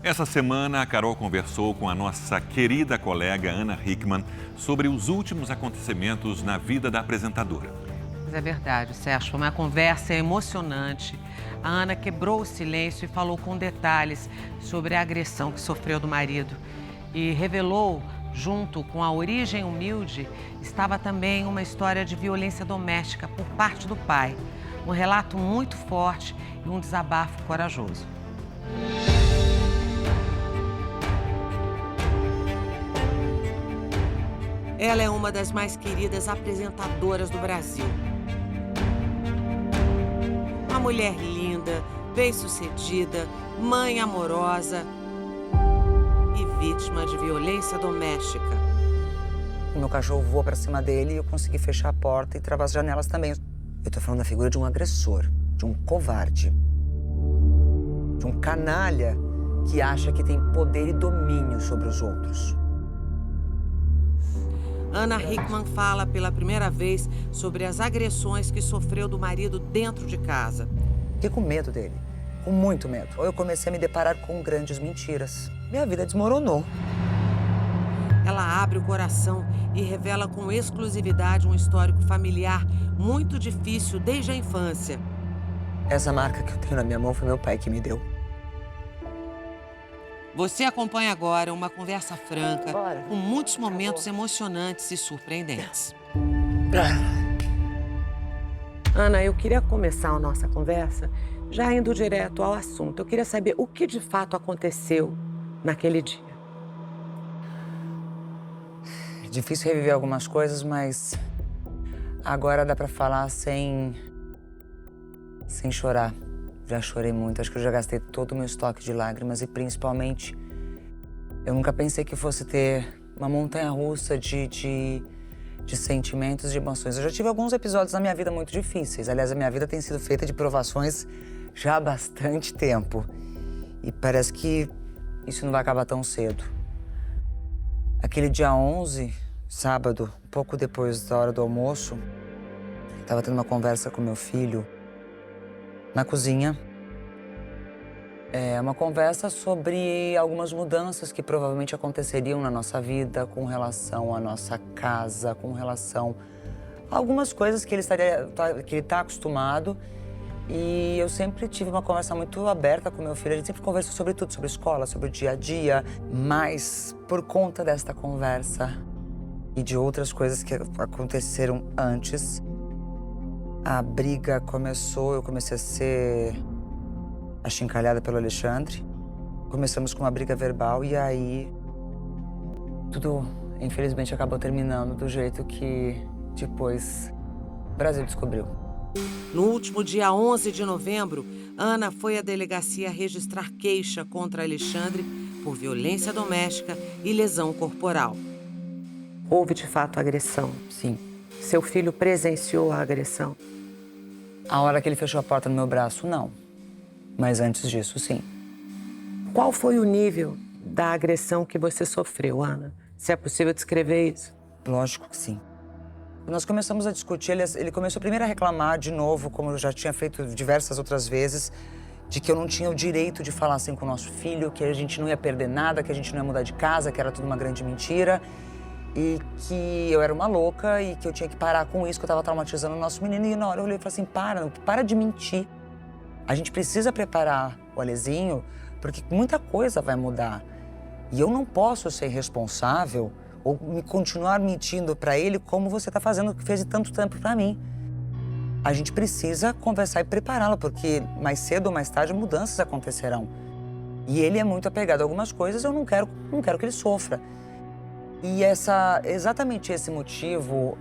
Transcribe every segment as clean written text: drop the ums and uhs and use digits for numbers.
Essa semana, a Carol conversou com a nossa querida colega Ana Hickman sobre os últimos acontecimentos na vida da apresentadora. Mas é verdade, Sérgio, foi uma conversa emocionante. A Ana quebrou o silêncio e falou com detalhes sobre a agressão que sofreu do marido. E revelou, junto com a origem humilde, estava também uma história de violência doméstica por parte do pai. Um relato muito forte e um desabafo corajoso. Ela é uma das mais queridas apresentadoras do Brasil. Uma mulher linda, bem-sucedida, mãe amorosa e vítima de violência doméstica. O meu cachorro voou pra cima dele e eu consegui fechar a porta e travar as janelas também. Eu tô falando da figura de um agressor, de um covarde, de um canalha que acha que tem poder e domínio sobre os outros. Ana Hickman fala pela primeira vez sobre as agressões que sofreu do marido dentro de casa. Fiquei com medo dele, com muito medo. Eu comecei a me deparar com grandes mentiras. Minha vida desmoronou. Ela abre o coração e revela com exclusividade um histórico familiar muito difícil desde a infância. Essa marca que eu tenho na minha mão foi meu pai que me deu. Você acompanha agora uma conversa franca, com muitos momentos emocionantes e surpreendentes. Ana, eu queria começar a nossa conversa já indo direto ao assunto. Eu queria saber o que de fato aconteceu naquele dia. É difícil reviver algumas coisas, mas agora dá pra falar sem chorar. Já chorei muito, acho que eu já gastei todo o meu estoque de lágrimas e principalmente eu nunca pensei que fosse ter uma montanha-russa de sentimentos, de emoções. Eu já tive alguns episódios na minha vida muito difíceis. Aliás, a minha vida tem sido feita de provações já há bastante tempo. E parece que isso não vai acabar tão cedo. Aquele dia 11, sábado, pouco depois da hora do almoço, estava tendo uma conversa com meu filho na cozinha. É uma conversa sobre algumas mudanças que provavelmente aconteceriam na nossa vida com relação à nossa casa, com relação a algumas coisas que ele está acostumado. E eu sempre tive uma conversa muito aberta com meu filho. A gente sempre conversou sobre tudo, sobre escola, sobre o dia a dia. Mas por conta desta conversa e de outras coisas que aconteceram antes, a briga começou, eu comecei a ser achincalhada pelo Alexandre. Começamos com uma briga verbal e aí tudo, infelizmente, acabou terminando do jeito que depois o Brasil descobriu. No último dia 11 de novembro, Ana foi à delegacia registrar queixa contra Alexandre por violência doméstica e lesão corporal. Houve, de fato, agressão? Sim. Seu filho presenciou a agressão? A hora que ele fechou a porta no meu braço, não. Mas antes disso, sim. Qual foi o nível da agressão que você sofreu, Ana? Se é possível descrever isso? Lógico que sim. Nós começamos a discutir, ele começou primeiro a reclamar de novo, como eu já tinha feito diversas outras vezes, de que eu não tinha o direito de falar assim com o nosso filho, que a gente não ia perder nada, que a gente não ia mudar de casa, que era tudo uma grande mentira. E que eu era uma louca e que eu tinha que parar com isso, que eu estava traumatizando o nosso menino. E na hora eu olhei e falei assim, para de mentir. A gente precisa preparar o Alezinho, porque muita coisa vai mudar. E eu não posso ser responsável ou me continuar mentindo para ele como você está fazendo, que fez tanto tempo para mim. A gente precisa conversar e prepará-lo, porque mais cedo ou mais tarde mudanças acontecerão. E ele é muito apegado a algumas coisas, eu não quero que ele sofra. E exatamente esse motivo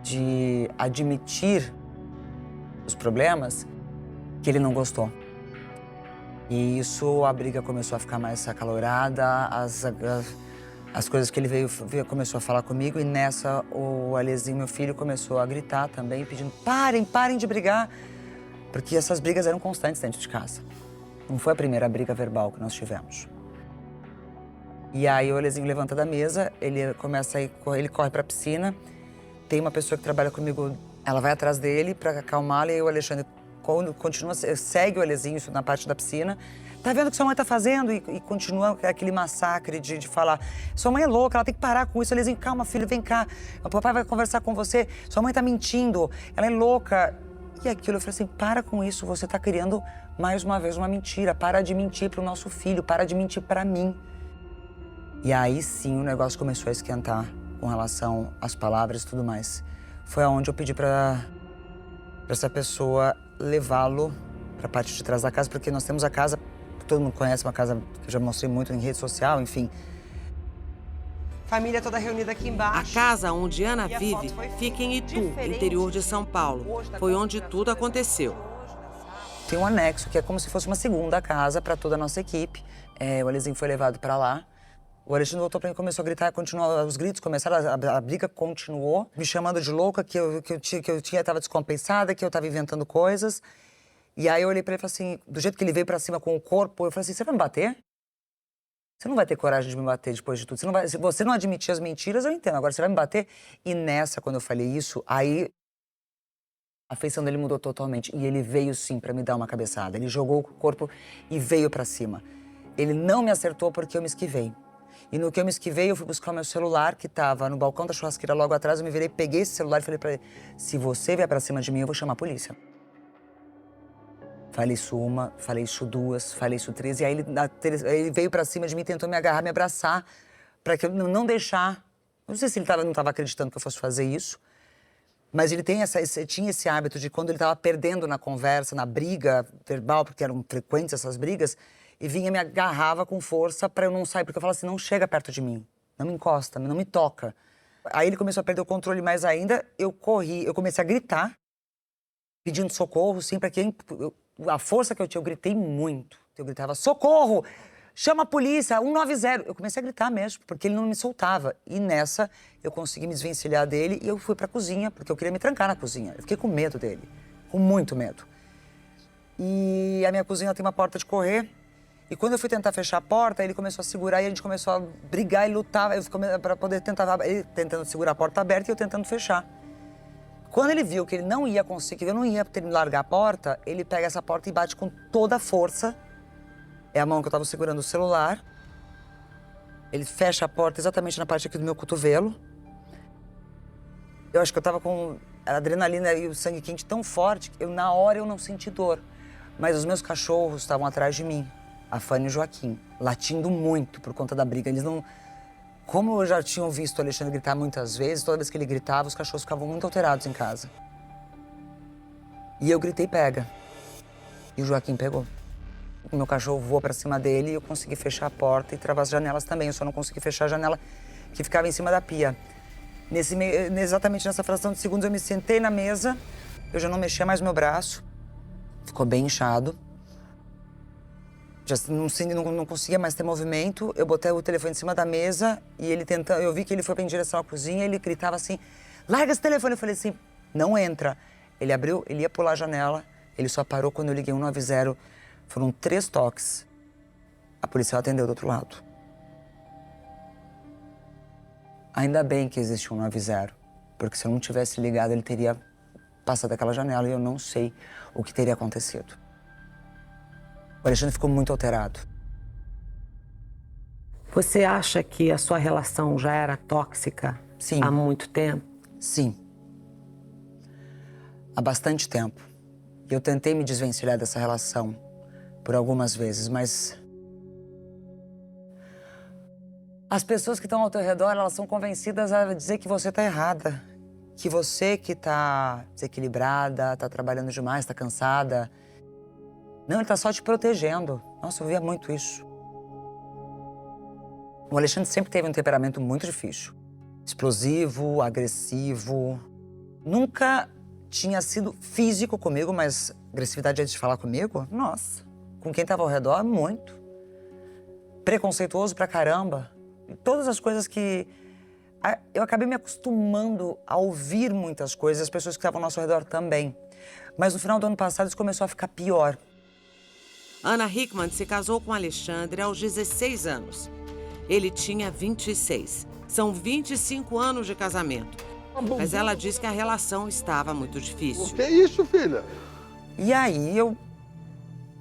de admitir os problemas que ele não gostou. E isso, a briga começou a ficar mais acalorada, as coisas que ele começou a falar comigo, e nessa o Alezinho, meu filho, começou a gritar também, pedindo parem de brigar, porque essas brigas eram constantes dentro de casa. Não foi a primeira briga verbal que nós tivemos. E aí o Alezinho levanta da mesa, ele corre pra piscina. Tem uma pessoa que trabalha comigo, ela vai atrás dele pra acalmá-lo, e o Alexandre continua, segue o Alezinho na parte da piscina. Tá vendo o que sua mãe tá fazendo? E continua aquele massacre de falar. Sua mãe é louca, ela tem que parar com isso. Alezinho, calma, filho, vem cá. O papai vai conversar com você. Sua mãe tá mentindo, ela é louca. E aquilo, eu falei assim, para com isso, você tá criando mais uma vez uma mentira. Para de mentir pro nosso filho, para de mentir pra mim. E aí sim o negócio começou a esquentar com relação às palavras e tudo mais. Foi aonde eu pedi pra essa pessoa levá-lo pra parte de trás da casa, porque nós temos a casa, todo mundo conhece, uma casa que eu já mostrei muito em rede social, enfim. Família toda reunida aqui embaixo. A casa onde Ana vive fica em Itu, interior de São Paulo. Foi onde tudo aconteceu. Tem um anexo, que é como se fosse uma segunda casa para toda a nossa equipe. O Alezinho foi levado para lá. O Alexandre voltou para mim, começou a gritar, os gritos começaram, a briga continuou, me chamando de louca, que eu estava descompensada, que eu estava inventando coisas. E aí eu olhei para ele e falei assim, do jeito que ele veio para cima com o corpo, eu falei assim, você vai me bater? Você não vai ter coragem de me bater depois de tudo. Se você não admitir as mentiras, eu entendo. Agora, você vai me bater? E nessa, quando eu falei isso, aí a feição dele mudou totalmente. E ele veio, sim, pra me dar uma cabeçada. Ele jogou o corpo e veio pra cima. Ele não me acertou porque eu me esquivei. E no que eu me esquivei, eu fui buscar o meu celular, que tava no balcão da churrasqueira logo atrás. Eu me virei, peguei esse celular e falei pra ele, se você vier pra cima de mim, eu vou chamar a polícia. Falei isso uma, falei isso duas, falei isso três. E aí ele veio pra cima de mim, tentou me agarrar, me abraçar, pra que eu não deixar. Não sei se ele não tava acreditando que eu fosse fazer isso, mas ele tinha esse hábito de quando ele tava perdendo na conversa, na briga verbal, porque eram frequentes essas brigas, e vinha e me agarrava com força pra eu não sair, porque eu falava assim, não chega perto de mim, não me encosta, não me toca. Aí ele começou a perder o controle mais ainda, eu corri, eu comecei a gritar, pedindo socorro, sim, pra quem... A força que eu tinha, eu gritei muito. Eu gritava, socorro! Chama a polícia, 190. Eu comecei a gritar mesmo, porque ele não me soltava. E nessa, eu consegui me desvencilhar dele e eu fui pra cozinha, porque eu queria me trancar na cozinha. Eu fiquei com medo dele, com muito medo. E a minha cozinha tem uma porta de correr. E quando eu fui tentar fechar a porta, ele começou a segurar e a gente começou a brigar e lutar para poder tentar... Ele tentando segurar a porta aberta e eu tentando fechar. Quando ele viu que ele não ia conseguir, eu não ia ter me largar a porta, ele pega essa porta e bate com toda a força. É a mão que eu estava segurando o celular. Ele fecha a porta exatamente na parte aqui do meu cotovelo. Eu acho que eu estava com a adrenalina e o sangue quente tão forte que na hora eu não senti dor. Mas os meus cachorros estavam atrás de mim, a Fanny e o Joaquim, latindo muito por conta da briga. Eles não... Como eu já tinha visto o Alexandre gritar muitas vezes, toda vez que ele gritava, os cachorros ficavam muito alterados em casa. E eu gritei, pega. E o Joaquim pegou. O meu cachorro voou pra cima dele e eu consegui fechar a porta e travar as janelas também. Eu só não consegui fechar a janela que ficava em cima da pia. Exatamente nessa fração de segundos, eu me sentei na mesa, eu já não mexia mais meu braço. Ficou bem inchado. Já não conseguia mais ter movimento, eu botei o telefone em cima da mesa e ele tentando, eu vi que ele foi em direção à cozinha, ele gritava assim, larga esse telefone, eu falei assim, não entra. Ele abriu, ele ia pular a janela, ele só parou quando eu liguei 190, foram 3 toques. A policial atendeu do outro lado. Ainda bem que existe 190, porque se eu não tivesse ligado, ele teria passado aquela janela e eu não sei o que teria acontecido. O Alexandre ficou muito alterado. Você acha que a sua relação já era tóxica? Sim. Há muito tempo? Sim. Há bastante tempo. Eu tentei me desvencilhar dessa relação por algumas vezes, mas... As pessoas que estão ao teu redor, elas são convencidas a dizer que você está errada. Que você que está desequilibrada, está trabalhando demais, está cansada. Não, ele tá só te protegendo. Nossa, eu via muito isso. O Alexandre sempre teve um temperamento muito difícil. Explosivo, agressivo. Nunca tinha sido físico comigo, mas agressividade antes de falar comigo, nossa. Com quem tava ao redor, muito. Preconceituoso pra caramba. E todas as coisas que... Eu acabei me acostumando a ouvir muitas coisas, as pessoas que estavam ao nosso redor também. Mas no final do ano passado isso começou a ficar pior. Ana Hickman se casou com Alexandre aos 16 anos. Ele tinha 26. São 25 anos de casamento. Mas ela diz que a relação estava muito difícil. O que é isso, filha? E aí eu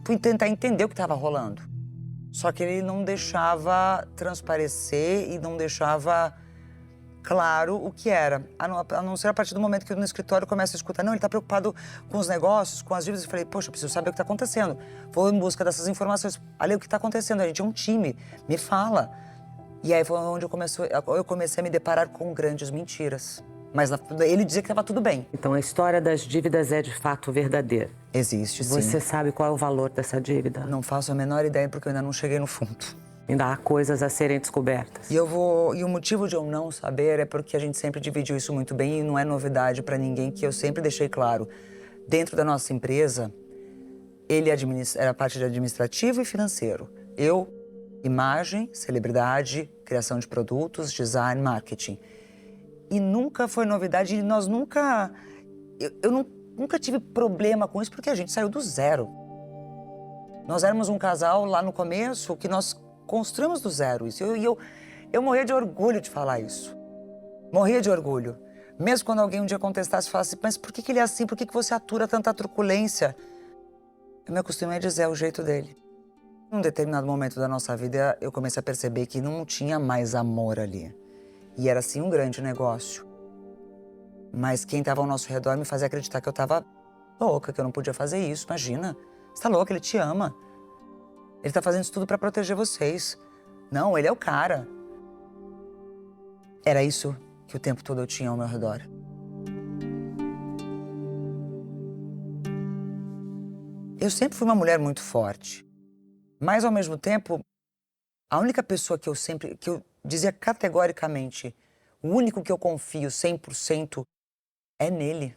fui tentar entender o que estava rolando. Só que ele não deixava transparecer e não deixava claro o que era. A não ser a partir do momento que eu no escritório começo a escutar, não, ele está preocupado com os negócios, com as dívidas. Eu falei, poxa, eu preciso saber o que está acontecendo. Vou em busca dessas informações. Ali, o que está acontecendo? A gente é um time, me fala. E aí foi onde eu comecei a me deparar com grandes mentiras. Mas ele dizia que estava tudo bem. Então a história das dívidas é de fato verdadeira? Existe, sim. Você sabe qual é o valor dessa dívida? Não faço a menor ideia porque eu ainda não cheguei no fundo. Ainda há coisas a serem descobertas. E o motivo de eu não saber é porque a gente sempre dividiu isso muito bem e não é novidade para ninguém, que eu sempre deixei claro. Dentro da nossa empresa, ele era a parte de administrativo e financeiro. Eu, imagem, celebridade, criação de produtos, design, marketing. E nunca foi novidade, nós nunca... nunca tive problema com isso porque a gente saiu do zero. Nós éramos um casal lá no começo que nós construímos do zero isso. Eu morria de orgulho de falar isso. Morria de orgulho. Mesmo quando alguém um dia contestasse e falasse, mas por que ele é assim? Por que você atura tanta truculência? Eu me acostumei a dizer, é o jeito dele. Num determinado momento da nossa vida, eu comecei a perceber que não tinha mais amor ali. E era, sim, um grande negócio. Mas quem estava ao nosso redor me fazia acreditar que eu estava louca, que eu não podia fazer isso. Imagina, você tá louca, ele te ama. Ele tá fazendo isso tudo para proteger vocês. Não, ele é o cara. Era isso que o tempo todo eu tinha ao meu redor. Eu sempre fui uma mulher muito forte. Mas, ao mesmo tempo, a única pessoa que eu dizia categoricamente, o único que eu confio 100% é nele.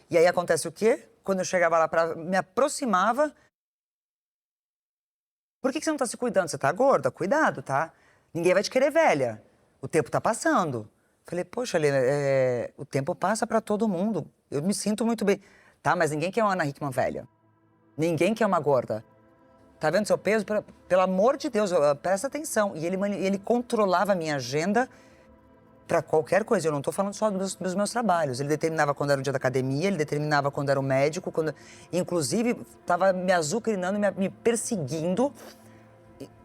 E aí acontece o quê? Quando eu chegava lá, me aproximava... Por que você não tá se cuidando? Você tá gorda? Cuidado, tá? Ninguém vai te querer velha. O tempo tá passando. Falei, poxa, Lena, o tempo passa pra todo mundo. Eu me sinto muito bem. Tá, mas ninguém quer uma Ana Hickman velha. Ninguém quer uma gorda. Tá vendo seu peso? Pelo amor de Deus, presta atenção. E ele controlava a minha agenda para qualquer coisa. Eu não tô falando só dos meus trabalhos. Ele determinava quando era o dia da academia, ele determinava quando era o médico, inclusive tava me azucrinando, me perseguindo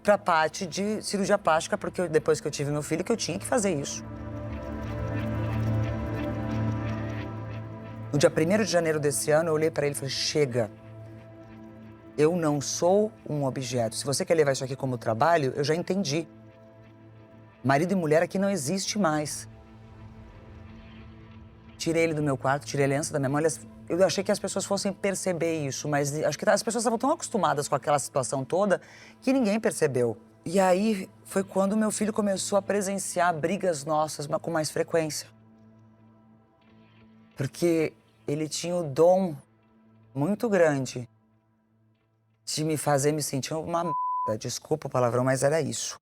pra parte de cirurgia plástica, porque depois que eu tive meu filho, que eu tinha que fazer isso. No dia 1º de janeiro desse ano, eu olhei para ele e falei, chega. Eu não sou um objeto. Se você quer levar isso aqui como trabalho, eu já entendi. Marido e mulher aqui não existe mais. Tirei ele do meu quarto, tirei a aliança da minha mão. Eu achei que as pessoas fossem perceber isso, mas acho que as pessoas estavam tão acostumadas com aquela situação toda que ninguém percebeu. E aí foi quando meu filho começou a presenciar brigas nossas, mas com mais frequência. Porque ele tinha o dom muito grande de me fazer me sentir uma merda. Desculpa o palavrão, mas era isso.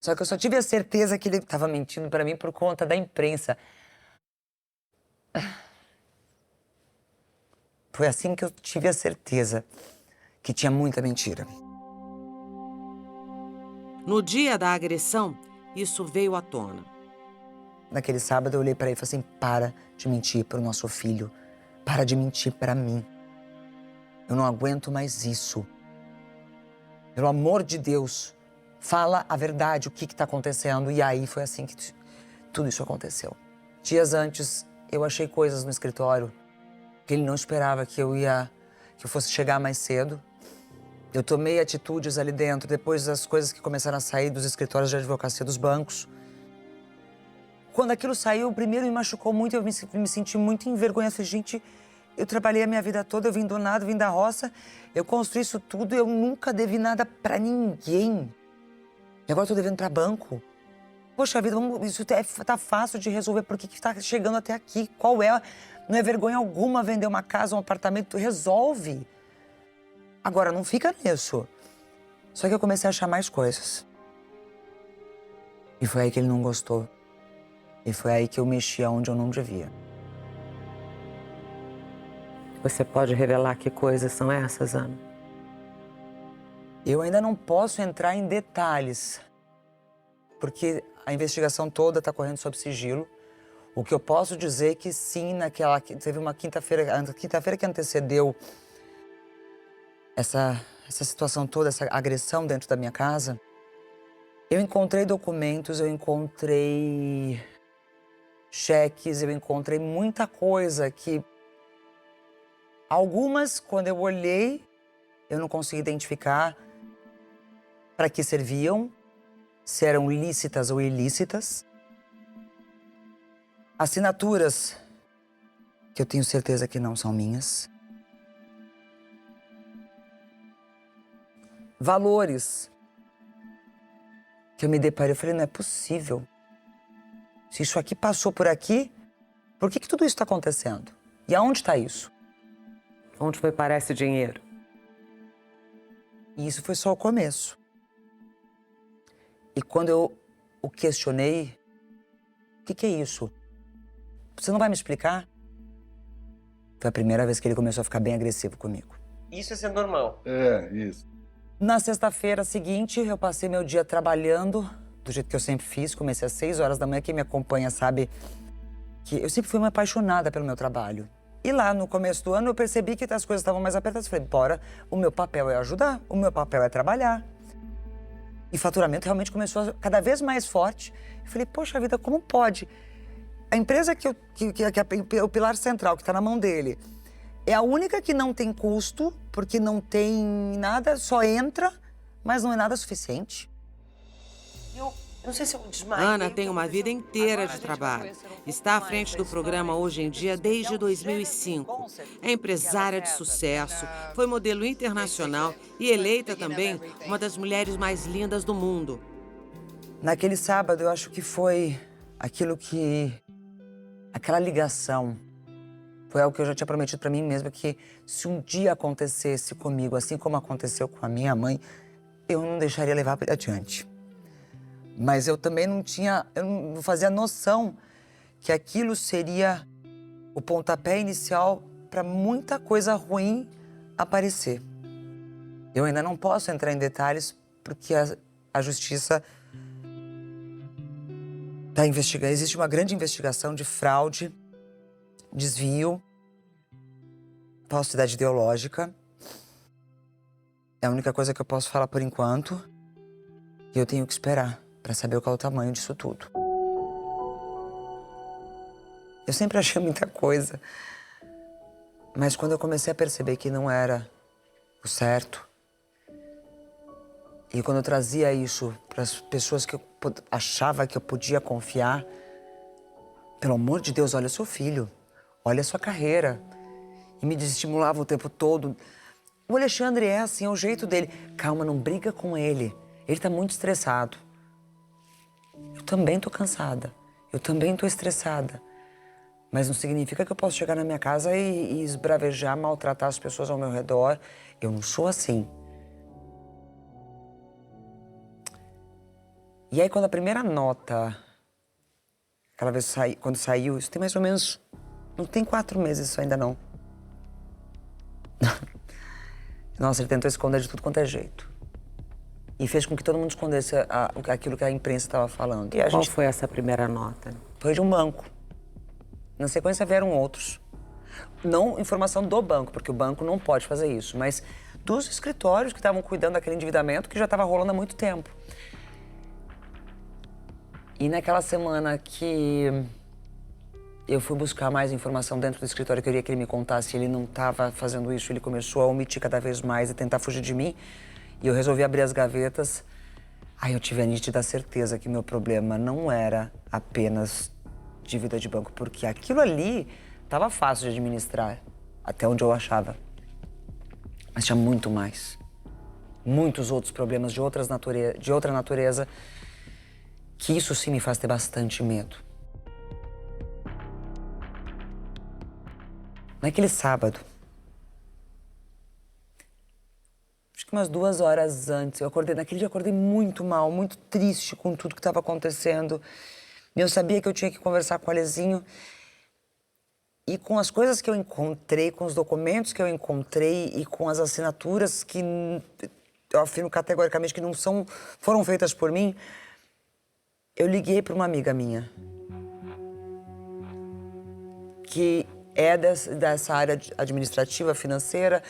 Só que eu só tive a certeza que ele estava mentindo para mim por conta da imprensa. Foi assim que eu tive a certeza que tinha muita mentira. No dia da agressão, isso veio à tona. Naquele sábado eu olhei para ele e falei assim, para de mentir para o nosso filho. Para de mentir para mim. Eu não aguento mais isso. Pelo amor de Deus, fala a verdade, o que está acontecendo. E aí foi assim que tudo isso aconteceu. Dias antes, eu achei coisas no escritório que ele não esperava que eu fosse chegar mais cedo. Eu tomei atitudes ali dentro, depois das coisas que começaram a sair dos escritórios de advocacia dos bancos. Quando aquilo saiu, primeiro me machucou muito, eu me senti muito envergonhada. Falei, gente, eu trabalhei a minha vida toda, eu vim do nada, vim da roça, eu construí isso tudo, eu nunca devi nada pra ninguém. E agora eu tô devendo pra banco. Poxa vida, isso tá fácil de resolver, por que tá chegando até aqui? Qual é? Não é vergonha alguma vender uma casa, um apartamento, resolve. Agora, não fica nisso. Só que eu comecei a achar mais coisas. E foi aí que ele não gostou. E foi aí que eu mexi aonde eu não devia. Você pode revelar que coisas são essas, Ana? Eu ainda não posso entrar em detalhes, porque a investigação toda está correndo sob sigilo. O que eu posso dizer é que sim, teve uma quinta-feira que antecedeu essa situação toda, essa agressão dentro da minha casa, eu encontrei documentos, eu encontrei cheques, eu encontrei muita coisa que algumas, quando eu olhei, eu não consegui identificar para que serviam, se eram lícitas ou ilícitas. Assinaturas que eu tenho certeza que não são minhas. Valores que eu me deparei, eu falei, não é possível. Se isso aqui passou por aqui, por que tudo isso está acontecendo? E aonde está isso? Onde foi parar esse dinheiro? E isso foi só o começo. E quando eu o questionei, o que é isso? Você não vai me explicar? Foi a primeira vez que ele começou a ficar bem agressivo comigo. Isso é ser normal. É, isso. Na sexta-feira seguinte, eu passei meu dia trabalhando, do jeito que eu sempre fiz. Comecei às 6 horas da manhã. Quem me acompanha sabe que eu sempre fui uma apaixonada pelo meu trabalho. E lá, no começo do ano, eu percebi que as coisas estavam mais apertadas. Falei, bora, o meu papel é ajudar, o meu papel é trabalhar. E o faturamento realmente começou cada vez mais forte. Eu falei, poxa vida, como pode? A empresa que é o pilar central, que está na mão dele, é a única que não tem custo, porque não tem nada, só entra, mas não é nada suficiente. Eu não sei se eu desmaiei. Ana tem uma vida inteira de trabalho. Está à frente do programa Hoje em Dia desde 2005. É empresária de sucesso, foi modelo internacional e eleita também uma das mulheres mais lindas do mundo. Naquele sábado, eu acho que foi aquela ligação. Foi algo que eu já tinha prometido para mim mesma, que se um dia acontecesse comigo, assim como aconteceu com a minha mãe, eu não deixaria levar adiante. Mas eu também eu não fazia noção que aquilo seria o pontapé inicial para muita coisa ruim aparecer. Eu ainda não posso entrar em detalhes porque a justiça está investigando. Existe uma grande investigação de fraude, desvio, falsidade ideológica. É a única coisa que eu posso falar por enquanto. E eu tenho que esperar para saber qual é o tamanho disso tudo. Eu sempre achei muita coisa. Mas quando eu comecei a perceber que não era o certo, e quando eu trazia isso para as pessoas que eu achava que eu podia confiar, pelo amor de Deus, olha seu filho. Olha a sua carreira. E me desestimulava o tempo todo. O Alexandre é assim, é o jeito dele. Calma, não briga com ele. Ele tá muito estressado. Eu também tô cansada. Eu também tô estressada. Mas não significa que eu posso chegar na minha casa e esbravejar, maltratar as pessoas ao meu redor. Eu não sou assim. E aí, quando a primeira nota, aquela vez quando saiu, isso tem mais ou menos... Não tem 4 meses isso ainda, não. Nossa, ele tentou esconder de tudo quanto é jeito. E fez com que todo mundo escondesse aquilo que a imprensa estava falando. E Qual foi essa primeira nota? Foi de um banco. Na sequência vieram outros. Não informação do banco, porque o banco não pode fazer isso, mas dos escritórios que estavam cuidando daquele endividamento que já estava rolando há muito tempo. E naquela semana que eu fui buscar mais informação dentro do escritório, eu queria que ele me contasse, ele não estava fazendo isso, ele começou a omitir cada vez mais e tentar fugir de mim. E eu resolvi abrir as gavetas. Aí eu tive a nítida certeza que meu problema não era apenas dívida de banco, porque aquilo ali estava fácil de administrar, até onde eu achava. Mas tinha muito mais. Muitos outros problemas de outra natureza, que isso sim me faz ter bastante medo. Naquele sábado, acho que umas 2 horas antes, naquele dia eu acordei muito mal, muito triste com tudo que estava acontecendo. Eu sabia que eu tinha que conversar com o Alezinho. E com as coisas que eu encontrei, com os documentos que eu encontrei e com as assinaturas que eu afirmo categoricamente que não foram feitas por mim, eu liguei para uma amiga minha, que é dessa área administrativa, financeira.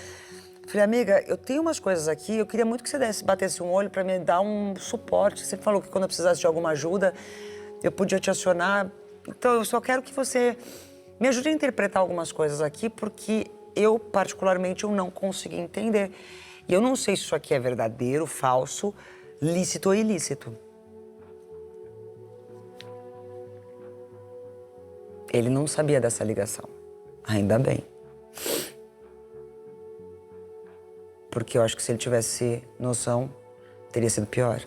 Falei, amiga, eu tenho umas coisas aqui, eu queria muito que você batesse um olho para me dar um suporte. Você falou que quando eu precisasse de alguma ajuda, eu podia te acionar. Então, eu só quero que você me ajude a interpretar algumas coisas aqui, porque eu, particularmente, eu não consegui entender. E eu não sei se isso aqui é verdadeiro, falso, lícito ou ilícito. Ele não sabia dessa ligação. Ainda bem. Porque eu acho que se ele tivesse noção, teria sido pior.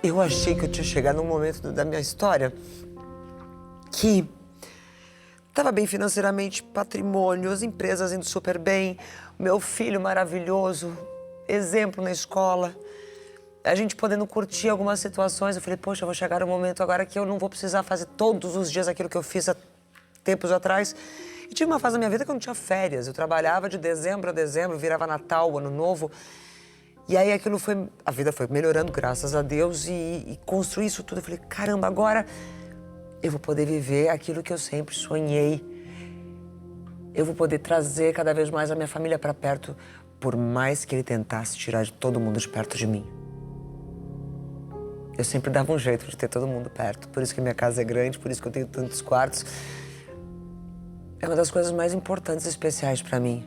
Eu achei que eu tinha chegado num momento da minha história que estava bem financeiramente, patrimônio, as empresas indo super bem, meu filho maravilhoso, exemplo na escola, a gente podendo curtir algumas situações. Eu falei, poxa, eu vou chegar num momento agora que eu não vou precisar fazer todos os dias aquilo que eu fiz há tempos atrás. E tive uma fase da minha vida que eu não tinha férias. Eu trabalhava de dezembro a dezembro, virava Natal, Ano Novo. E aí aquilo foi... A vida foi melhorando, graças a Deus, e construí isso tudo. Eu falei, caramba, agora eu vou poder viver aquilo que eu sempre sonhei. Eu vou poder trazer cada vez mais a minha família para perto, por mais que ele tentasse tirar de todo mundo de perto de mim. Eu sempre dava um jeito de ter todo mundo perto. Por isso que minha casa é grande, por isso que eu tenho tantos quartos. É uma das coisas mais importantes e especiais para mim.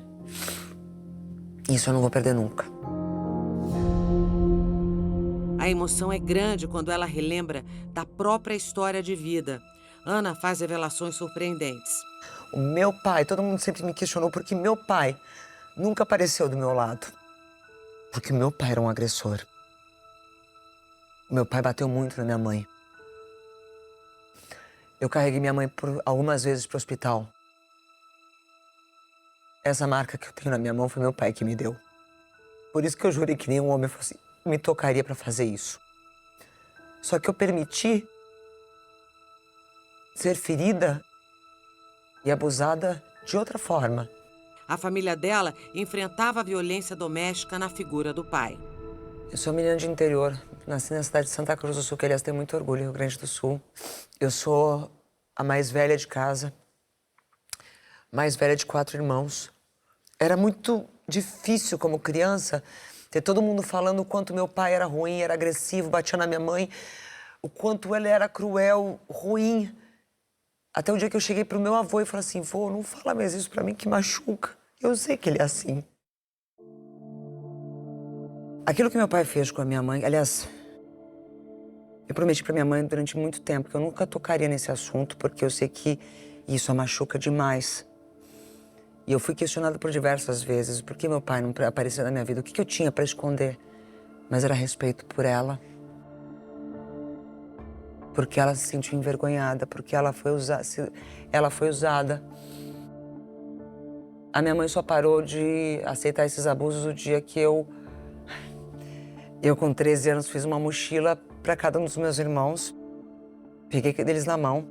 Isso eu não vou perder nunca. A emoção é grande quando ela relembra da própria história de vida. Ana faz revelações surpreendentes. O meu pai, todo mundo sempre me questionou porque meu pai nunca apareceu do meu lado. Porque meu pai era um agressor. Meu pai bateu muito na minha mãe. Eu carreguei minha mãe algumas vezes para o hospital. Essa marca que eu tenho na minha mão foi meu pai que me deu. Por isso que eu jurei que nenhum homem me tocaria para fazer isso. Só que eu permiti ser ferida e abusada de outra forma. A família dela enfrentava a violência doméstica na figura do pai. Eu sou menina de interior, nasci na cidade de Santa Cruz do Sul, que aliás tem muito orgulho, Rio Grande do Sul. Eu sou a mais velha de casa, mais velha de 4 irmãos. Era muito difícil como criança ter todo mundo falando o quanto meu pai era ruim, era agressivo, batia na minha mãe, o quanto ele era cruel, ruim. Até o dia que eu cheguei pro meu avô e falei assim, vô, não fala mais isso pra mim que machuca. Eu sei que ele é assim. Aquilo que meu pai fez com a minha mãe, aliás, eu prometi pra minha mãe durante muito tempo que eu nunca tocaria nesse assunto, porque eu sei que isso a machuca demais. E eu fui questionada por diversas vezes por que meu pai não aparecia na minha vida, o que eu tinha para esconder. Mas era respeito por ela. Porque ela se sentiu envergonhada, porque ela foi usada. A minha mãe só parou de aceitar esses abusos o dia que eu com 13 anos, fiz uma mochila para cada um dos meus irmãos. Peguei eles na mão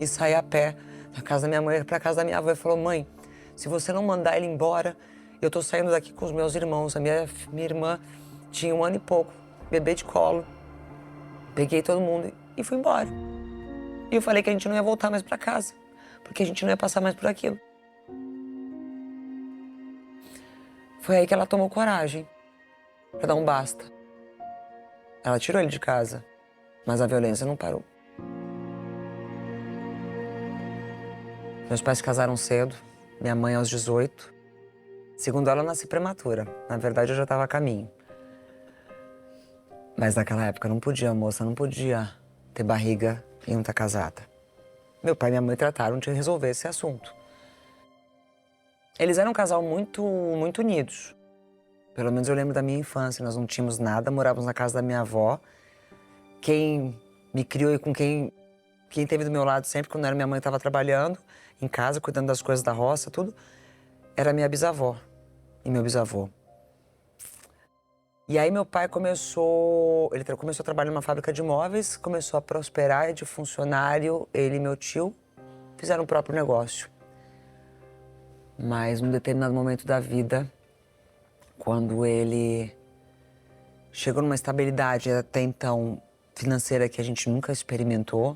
e saí a pé da casa da minha mãe para casa da minha avó. E falou, mãe, se você não mandar ele embora, eu tô saindo daqui com os meus irmãos. A minha irmã tinha 1 ano e pouco, bebê de colo. Peguei todo mundo e fui embora. E eu falei que a gente não ia voltar mais para casa, porque a gente não ia passar mais por aquilo. Foi aí que ela tomou coragem para dar um basta. Ela tirou ele de casa, mas a violência não parou. Meus pais se casaram cedo, minha mãe aos 18. Segundo ela, eu nasci prematura. Na verdade, eu já estava a caminho. Mas naquela época não podia, a moça não podia ter barriga e não estar casada. Meu pai e minha mãe trataram de resolver esse assunto. Eles eram um casal muito unidos. Pelo menos eu lembro da minha infância, nós não tínhamos nada, morávamos na casa da minha avó. Quem me criou e com quem esteve do meu lado sempre, quando era minha mãe, estava trabalhando em casa, cuidando das coisas da roça, tudo, era minha bisavó e meu bisavô. E aí meu pai começou a trabalhar numa fábrica de móveis, começou a prosperar de funcionário, ele e meu tio fizeram o próprio negócio. Mas num determinado momento da vida, quando ele chegou numa estabilidade até então financeira que a gente nunca experimentou,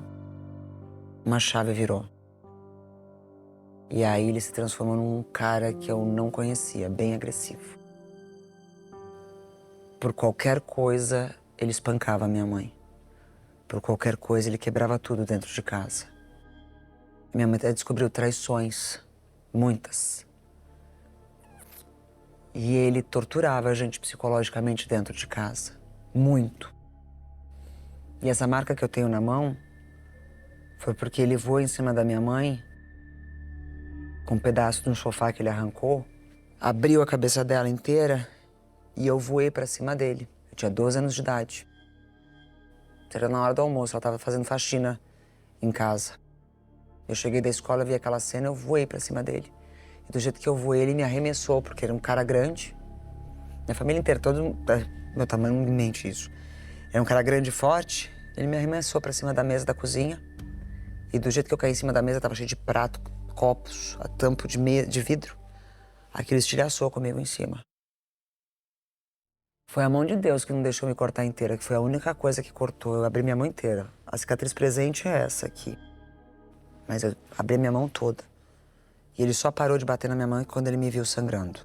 uma chave virou. E aí ele se transformou num cara que eu não conhecia, bem agressivo. Por qualquer coisa, ele espancava a minha mãe. Por qualquer coisa, ele quebrava tudo dentro de casa. Minha mãe até descobriu traições, muitas. E ele torturava a gente psicologicamente dentro de casa, muito. E essa marca que eu tenho na mão foi porque ele voou em cima da minha mãe com um pedaço de um sofá que ele arrancou, abriu a cabeça dela inteira e eu voei pra cima dele. Eu tinha 12 anos de idade. Era na hora do almoço, ela estava fazendo faxina em casa. Eu cheguei da escola, vi aquela cena, eu voei pra cima dele. E do jeito que eu voei, ele me arremessou, porque era um cara grande. Minha família inteira, todo meu tamanho não mente isso. Era um cara grande e forte, ele me arremessou pra cima da mesa da cozinha. E do jeito que eu caí em cima da mesa, tava cheio de prato, copos, a tampa de vidro. Aquilo estilhaçou comigo em cima. Foi a mão de Deus que não deixou me cortar inteira, que foi a única coisa que cortou. Eu abri minha mão inteira. A cicatriz presente é essa aqui. Mas eu abri minha mão toda. E ele só parou de bater na minha mão quando ele me viu sangrando.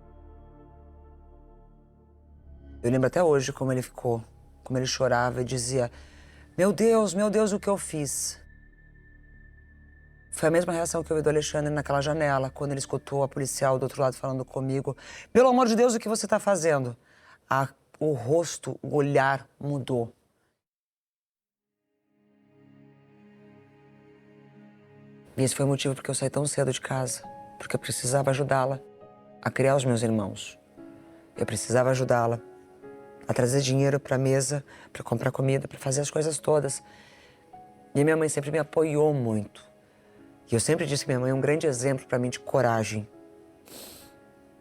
Eu lembro até hoje como ele ficou, como ele chorava e dizia: meu Deus, o que eu fiz? Foi a mesma reação que eu vi do Alexandre naquela janela, quando ele escutou a policial do outro lado falando comigo: pelo amor de Deus, o que você está fazendo? O rosto, o olhar mudou. E esse foi o motivo porque eu saí tão cedo de casa. Porque eu precisava ajudá-la a criar os meus irmãos. Eu precisava ajudá-la a trazer dinheiro para a mesa, para comprar comida, para fazer as coisas todas. E minha mãe sempre me apoiou muito. E eu sempre disse que minha mãe é um grande exemplo para mim de coragem.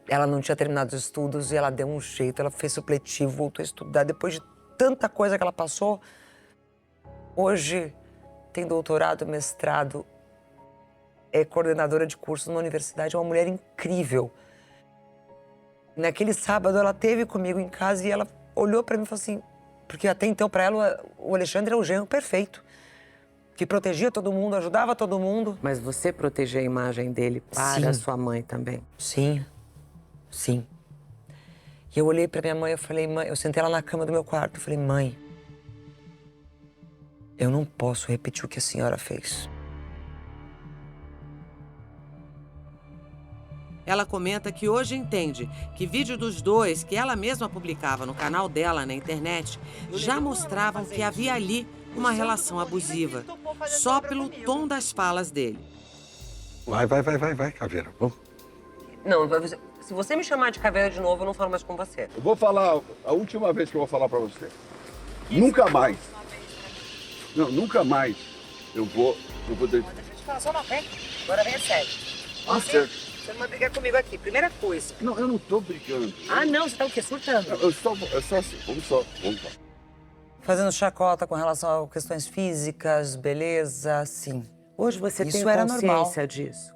Ela não tinha terminado os estudos e ela deu um jeito, ela fez supletivo, voltou a estudar. Depois de tanta coisa que ela passou, hoje tem doutorado, mestrado, é coordenadora de cursos numa universidade, é uma mulher incrível. Naquele sábado ela esteve comigo em casa e ela olhou para mim e falou assim, porque até então para ela o Alexandre é o genro perfeito, que protegia todo mundo, ajudava todo mundo. Mas você protegeu a imagem dele para a sua mãe também? Sim. Sim. E eu olhei pra minha mãe e falei, mãe, eu sentei lá na cama do meu quarto e falei, mãe, eu não posso repetir o que a senhora fez. Ela comenta que hoje entende que vídeos dos dois que ela mesma publicava no canal dela na internet já mostravam que havia ali uma relação abusiva, só pelo tom das falas dele. Vai, Caveira. Vamos. Não, se você me chamar de caveira de novo, eu não falo mais com você. Eu vou falar, a última vez que eu vou falar pra você. Nunca mais. Não, nunca mais eu vou Deixa eu te falar só uma vez. Agora vem a sério. Você não vai brigar comigo aqui. Primeira coisa. Não, eu não tô brincando. Ah, não? Você tá o quê? Surtando? Eu só assim, vamos lá. Fazendo chacota com relação a questões físicas, beleza, sim. Hoje você Isso tem era consciência normal. disso?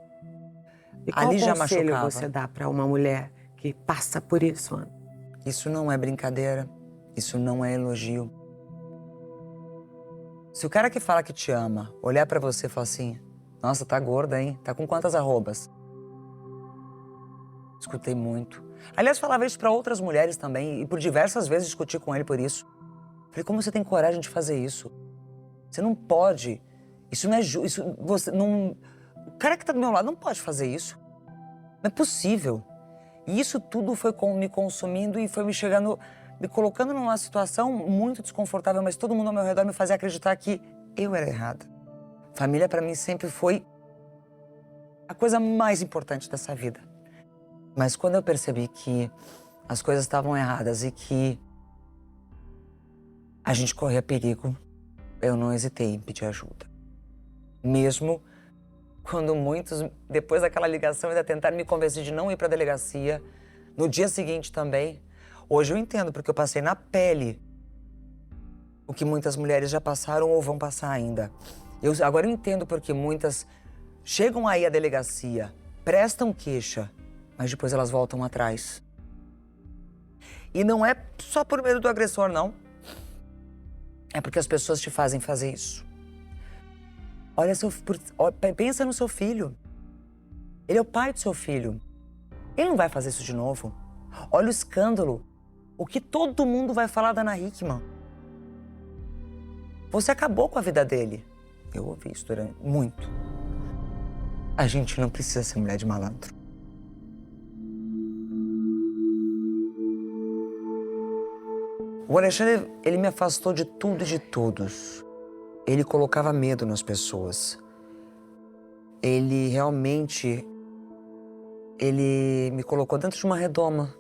E qual Ali já conselho machucava. você dá para uma mulher que passa por isso, Ana? Isso não é brincadeira. Isso não é elogio. Se o cara que fala que te ama olhar pra você e falar assim, nossa, tá gorda, hein? Tá com quantas arrobas? Escutei muito. Aliás, falava isso pra outras mulheres também e por diversas vezes discuti com ele por isso. Falei, como você tem coragem de fazer isso? Você não pode. Isso não é justo. Você não... O cara que tá do meu lado não pode fazer isso. Não é possível. E isso tudo foi me consumindo e foi me colocando numa situação muito desconfortável, mas todo mundo ao meu redor me fazia acreditar que eu era errada. Família pra mim sempre foi a coisa mais importante dessa vida. Mas quando eu percebi que as coisas estavam erradas e que a gente corria perigo, eu não hesitei em pedir ajuda. Mesmo quando muitos, depois daquela ligação, ainda tentaram me convencer de não ir para a delegacia. No dia seguinte também. Hoje eu entendo, porque eu passei na pele o que muitas mulheres já passaram ou vão passar ainda. Agora eu entendo porque muitas chegam aí à delegacia, prestam queixa, mas depois elas voltam atrás. E não é só por medo do agressor, não. É porque as pessoas te fazem fazer isso. Pensa no seu filho. Ele é o pai do seu filho. Ele não vai fazer isso de novo. Olha o escândalo. O que todo mundo vai falar da Ana Hickman. Você acabou com a vida dele. Eu ouvi isso muito. A gente não precisa ser mulher de malandro. O Alexandre, ele me afastou de tudo e de todos. Ele colocava medo nas pessoas. Ele realmente... Ele me colocou dentro de uma redoma.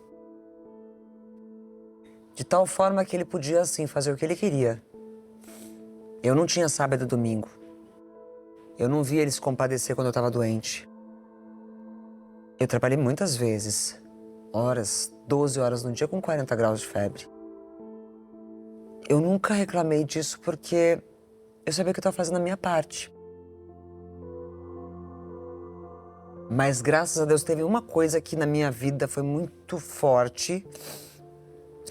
De tal forma que ele podia, assim, fazer o que ele queria. Eu não tinha sábado e domingo. Eu não via ele se compadecer quando eu estava doente. Eu trabalhei muitas vezes. Horas, 12 horas no dia com 40 graus de febre. Eu nunca reclamei disso porque eu sabia que eu estava fazendo a minha parte. Mas, graças a Deus, teve uma coisa que na minha vida foi muito forte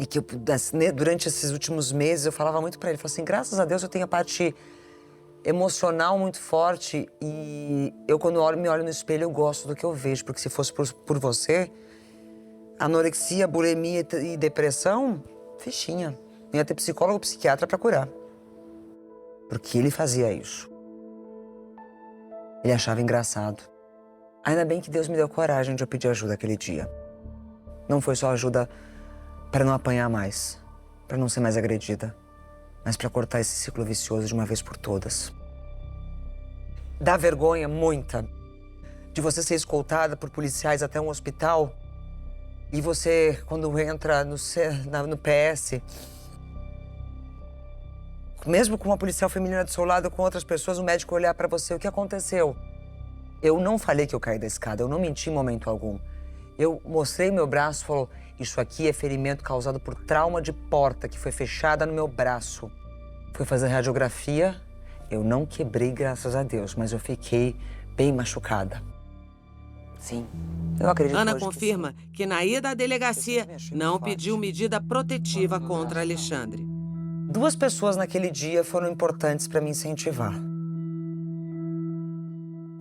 e que eu, durante esses últimos meses eu falava muito para ele. Eu falava assim, graças a Deus eu tenho a parte emocional muito forte e eu, quando me olho no espelho, eu gosto do que eu vejo. Porque se fosse por você, anorexia, bulimia e depressão, fichinha. Não ia ter psicólogo ou psiquiatra para curar. Porque ele fazia isso. Ele achava engraçado. Ainda bem que Deus me deu coragem de eu pedir ajuda aquele dia. Não foi só ajuda para não apanhar mais, para não ser mais agredida, mas para cortar esse ciclo vicioso de uma vez por todas. Dá vergonha, muita, de você ser escoltada por policiais até um hospital e você, quando entra no PS, mesmo com uma policial feminina do seu lado, com outras pessoas, o médico olhar para você, o que aconteceu? Eu não falei que eu caí da escada, eu não menti em momento algum. Eu mostrei meu braço e falou, isso aqui é ferimento causado por trauma de porta que foi fechada no meu braço. Fui fazer radiografia, eu não quebrei, graças a Deus, mas eu fiquei bem machucada. Sim, eu acredito. Ana confirma que na ida à delegacia não pediu medida protetiva contra Alexandre. 2 pessoas naquele dia foram importantes para me incentivar.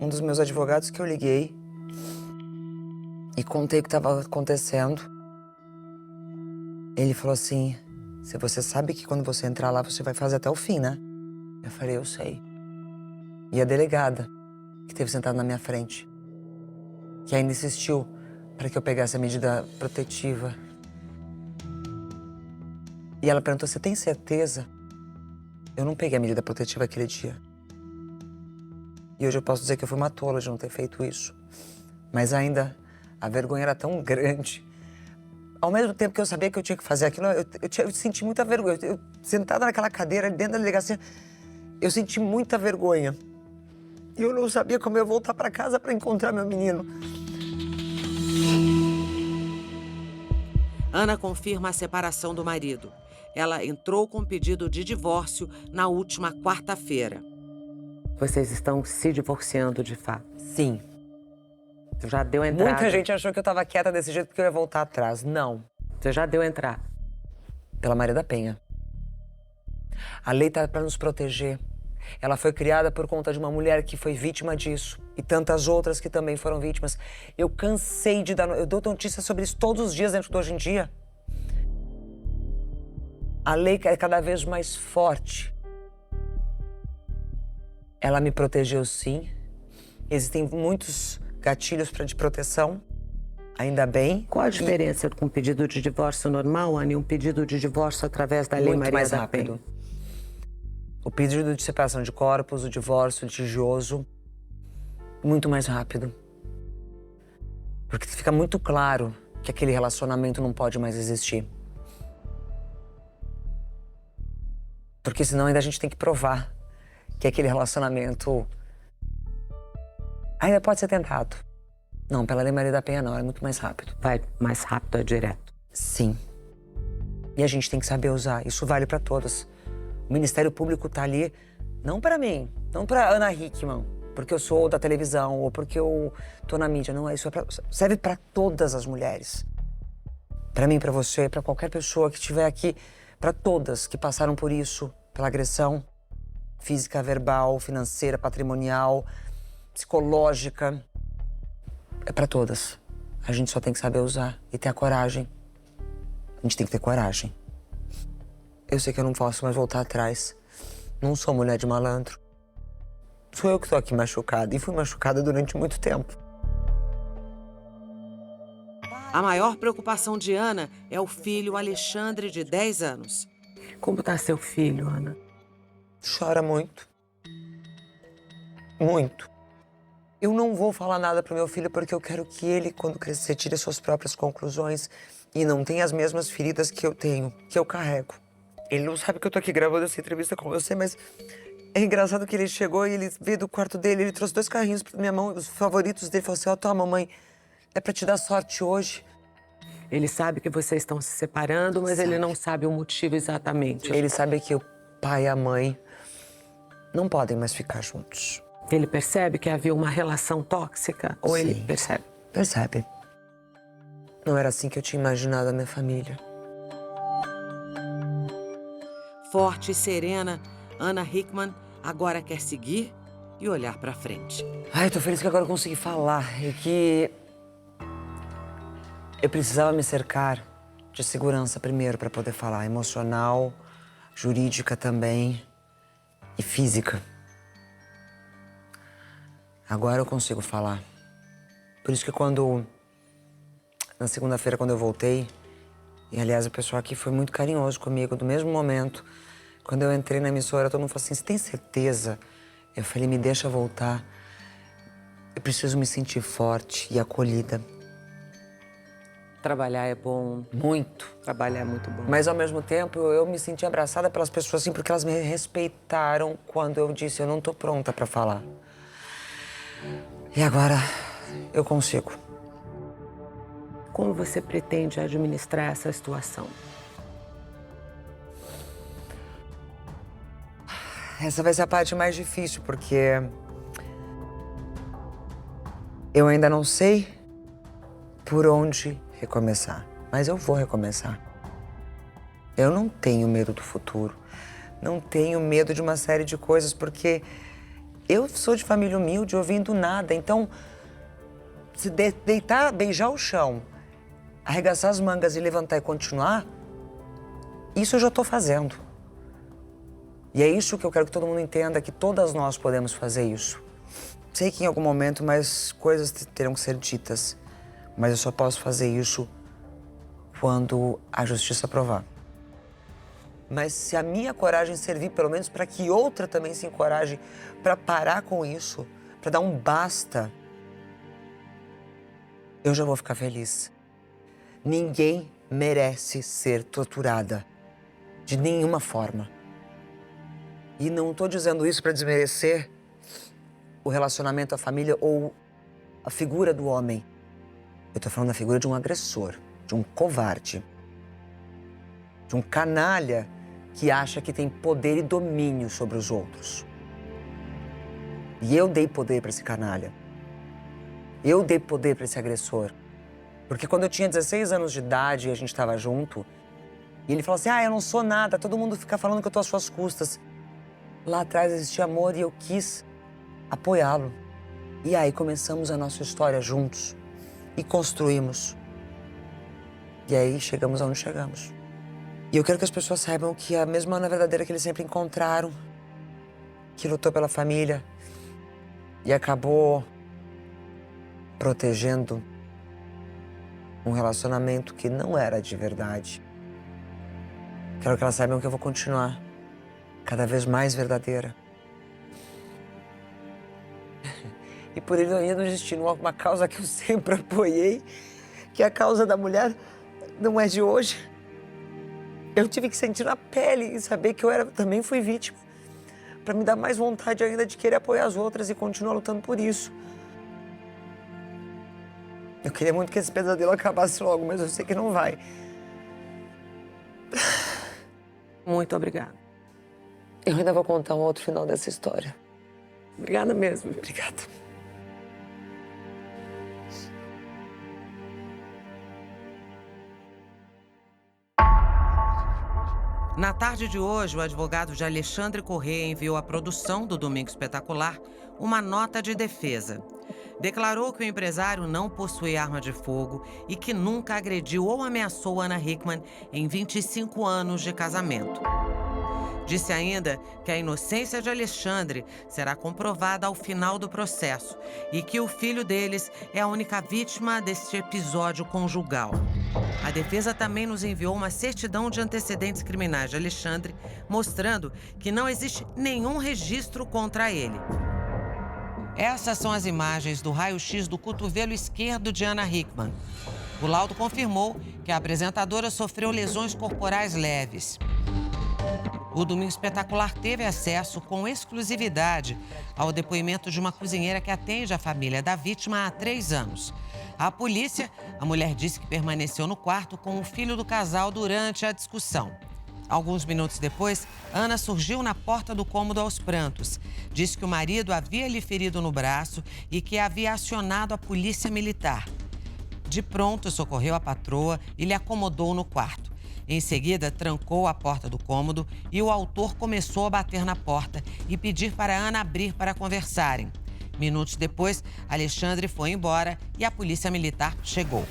Um dos meus advogados que eu liguei e contei o que estava acontecendo. Ele falou assim, se você sabe que quando você entrar lá, você vai fazer até o fim, né? Eu falei, eu sei. E a delegada, que esteve sentada na minha frente, que ainda insistiu para que eu pegasse a medida protetiva. E ela perguntou, você tem certeza? Eu não peguei a medida protetiva aquele dia. E hoje eu posso dizer que eu fui uma tola de não ter feito isso. Mas ainda, a vergonha era tão grande. Ao mesmo tempo que eu sabia que eu tinha que fazer aquilo, eu senti muita vergonha. Eu sentada naquela cadeira, dentro da delegacia, eu senti muita vergonha. E eu não sabia como eu ia voltar para casa para encontrar meu menino. Ana confirma a separação do marido. Ela entrou com pedido de divórcio na última quarta-feira. Vocês estão se divorciando de fato? Sim. Você já deu entrada? Muita gente achou que eu estava quieta desse jeito porque eu ia voltar atrás. Não. Você já deu entrada? Pela Maria da Penha. A lei está para nos proteger. Ela foi criada por conta de uma mulher que foi vítima disso. E tantas outras que também foram vítimas. Eu cansei de dar... Eu dou notícias sobre isso todos os dias dentro do Hoje em Dia. A lei é cada vez mais forte. Ela me protegeu, sim. Existem muitos gatilhos de proteção, ainda bem. Qual a diferença com um pedido de divórcio normal, Ana, e um pedido de divórcio através da Lei Maria da Penha? Muito mais rápido. O pedido de separação de corpos, o divórcio litigioso, muito mais rápido. Porque fica muito claro que aquele relacionamento não pode mais existir. Porque senão ainda a gente tem que provar que aquele relacionamento ainda pode ser tentado. Não, pela Lei Maria da Penha não, é muito mais rápido. Vai mais rápido, é direto. Sim. E a gente tem que saber usar, isso vale para todas. O Ministério Público tá ali, não para mim, não para Ana Hickman, porque eu sou da televisão ou porque eu tô na mídia, não, isso serve para todas as mulheres. Para mim, para você, para qualquer pessoa que estiver aqui, para todas que passaram por isso, pela agressão física, verbal, financeira, patrimonial, psicológica. é para todas. A gente só tem que saber usar e ter a coragem. A gente tem que ter coragem. Eu sei que eu não posso mais voltar atrás. Não sou mulher de malandro. Sou eu que tô aqui machucada e fui machucada durante muito tempo. A maior preocupação de Ana é o filho Alexandre, de 10 anos. Como está seu filho, Ana? Chora muito. Muito. Eu não vou falar nada pro meu filho porque eu quero que ele, quando crescer, tire suas próprias conclusões e não tenha as mesmas feridas que eu tenho, que eu carrego. Ele não sabe que eu tô aqui gravando essa entrevista com você, mas é engraçado que ele chegou e ele veio do quarto dele, ele trouxe 2 carrinhos pra minha mão, os favoritos dele, falou assim, ó, toma, mamãe, é pra te dar sorte hoje. Ele sabe que vocês estão se separando, mas ele não sabe o motivo exatamente. Ele sabe que o pai e a mãe não podem mais ficar juntos. Ele percebe que havia uma relação tóxica? Ou ele percebe? Percebe. Não era assim que eu tinha imaginado a minha família. Forte e serena, Ana Hickman agora quer seguir e olhar para frente. Ai, eu tô feliz que agora eu consegui falar. É que eu precisava me cercar de segurança primeiro para poder falar. Emocional, jurídica também e física. Agora eu consigo falar. Por isso que na segunda-feira, quando eu voltei, e aliás, o pessoal aqui foi muito carinhoso comigo, do mesmo momento. Quando eu entrei na emissora, todo mundo falou assim, você tem certeza? Eu falei, me deixa voltar. Eu preciso me sentir forte e acolhida. Trabalhar é bom. Muito. Trabalhar é muito bom. Mas, ao mesmo tempo, eu me senti abraçada pelas pessoas, assim, porque elas me respeitaram quando eu disse, eu não tô pronta pra falar. E agora, eu consigo. Como você pretende administrar essa situação? Essa vai ser a parte mais difícil, porque eu ainda não sei por onde recomeçar, mas eu vou recomeçar. Eu não tenho medo do futuro, não tenho medo de uma série de coisas, porque eu sou de família humilde, ouvindo nada, então se deitar, beijar o chão, arregaçar as mangas e levantar e continuar, isso eu já estou fazendo. E é isso que eu quero que todo mundo entenda, que todas nós podemos fazer isso. Sei que em algum momento mais coisas terão que ser ditas, mas eu só posso fazer isso quando a justiça provar. Mas se a minha coragem servir pelo menos para que outra também se encoraje para parar com isso, para dar um basta, eu já vou ficar feliz. Ninguém merece ser torturada, de nenhuma forma. E não estou dizendo isso para desmerecer o relacionamento, a família ou a figura do homem. Eu estou falando da figura de um agressor, de um covarde, de um canalha que acha que tem poder e domínio sobre os outros. E eu dei poder para esse canalha. Eu dei poder para esse agressor. Porque quando eu tinha 16 anos de idade e a gente estava junto, e ele falou assim, eu não sou nada, todo mundo fica falando que eu tô às suas custas. Lá atrás existia amor e eu quis apoiá-lo. E aí começamos a nossa história juntos e construímos. E aí chegamos aonde chegamos. E eu quero que as pessoas saibam que a mesma Ana verdadeira que eles sempre encontraram, que lutou pela família e acabou protegendo um relacionamento que não era de verdade. Quero que elas saibam que eu vou continuar cada vez mais verdadeira. E por ironia do destino, uma causa que eu sempre apoiei, que a causa da mulher não é de hoje. Eu tive que sentir na pele e saber que eu também fui vítima, para me dar mais vontade ainda de querer apoiar as outras e continuar lutando por isso. Eu queria muito que esse pesadelo acabasse logo, mas eu sei que não vai. Muito obrigada. Eu ainda vou contar um outro final dessa história. Obrigada mesmo. Obrigada. Na tarde de hoje, o advogado de Alexandre Corrêa enviou à produção do Domingo Espetacular uma nota de defesa. declarou que o empresário não possui arma de fogo e que nunca agrediu ou ameaçou Ana Hickman em 25 anos de casamento. Disse ainda que a inocência de Alexandre será comprovada ao final do processo e que o filho deles é a única vítima deste episódio conjugal. A defesa também nos enviou uma certidão de antecedentes criminais de Alexandre, mostrando que não existe nenhum registro contra ele. Essas são as imagens do raio-x do cotovelo esquerdo de Ana Hickman. O laudo confirmou que a apresentadora sofreu lesões corporais leves. O Domingo Espetacular teve acesso com exclusividade ao depoimento de uma cozinheira que atende a família da vítima há 3 anos. À polícia, a mulher disse que permaneceu no quarto com o filho do casal durante a discussão. Alguns minutos depois, Ana surgiu na porta do cômodo aos prantos. Disse que o marido havia lhe ferido no braço e que havia acionado a polícia militar. De pronto, socorreu a patroa e lhe acomodou no quarto. Em seguida, trancou a porta do cômodo e o autor começou a bater na porta e pedir para Ana abrir para conversarem. Minutos depois, Alexandre foi embora e a polícia militar chegou.